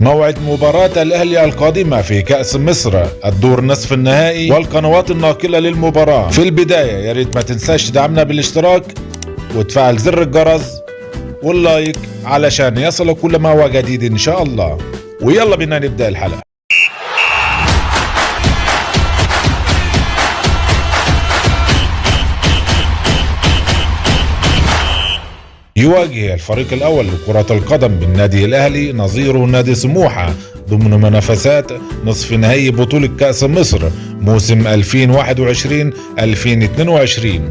موعد مباراة الأهلي القادمة في كأس مصر الدور نصف النهائي والقنوات الناقلة للمباراة. في البداية يا ريت ما تنساش تدعمنا بالاشتراك وتفعل زر الجرس واللايك علشان يصل كل ما هو جديد إن شاء الله. ويلا بينا نبدأ الحلقة. يواجه الفريق الأول لكرة القدم بالنادي الأهلي نظيره نادي سموحة ضمن منافسات نصف نهائي بطولة كأس مصر موسم 2021-2022.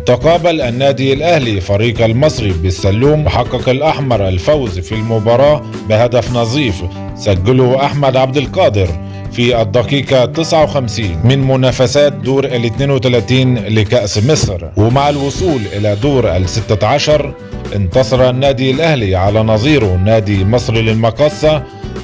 تقابل النادي الأهلي فريق المصري بالسلوم وحقق الأحمر الفوز في المباراة بهدف نظيف سجله أحمد عبد القادر في الدقيقة 59 من منافسات دور ال 32 لكأس مصر. ومع الوصول إلى دور ال 16 انتصر النادي الأهلي على نظيره نادي مصر للمقاصة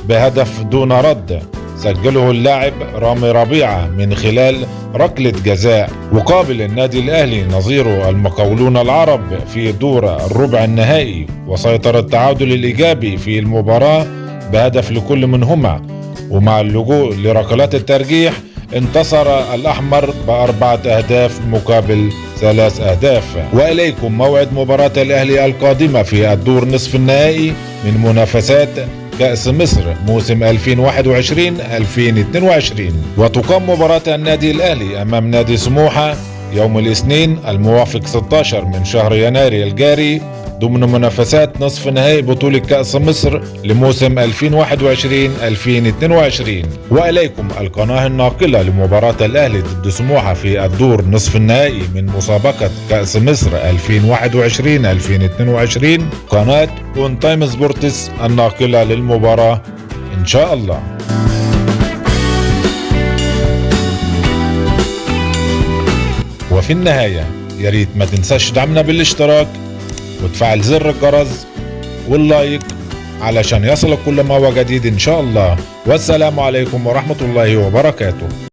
بهدف دون رد سجله اللاعب رامي ربيعة من خلال ركلة جزاء. وقابل النادي الأهلي نظيره المقاولون العرب في دور الربع النهائي وسيطر التعادل الإيجابي في المباراة بهدف لكل منهما. ومع اللجوء لركلات الترجيح انتصر الأحمر ب4 أهداف مقابل 3 أهداف. وإليكم موعد مباراة الأهلي القادمة في الدور نصف النهائي من منافسات كأس مصر موسم 2021-2022. وتقام مباراة النادي الأهلي أمام نادي سموحة يوم الاثنين الموافق 16 من شهر يناير الجاري ضمن منافسات نصف نهائي بطولة كأس مصر لموسم 2021-2022. وإليكم القناة الناقلة لمباراة الأهلي ضد سموحة في الدور نصف النهائي من مسابقة كأس مصر 2021-2022 قناة اون تايم سبورتس الناقلة للمباراة إن شاء الله. وفي النهاية يا ريت ما تنساش دعمنا بالاشتراك وتفعل زر الجرس واللايك علشان يصلك كل ما هو جديد إن شاء الله. والسلام عليكم ورحمة الله وبركاته.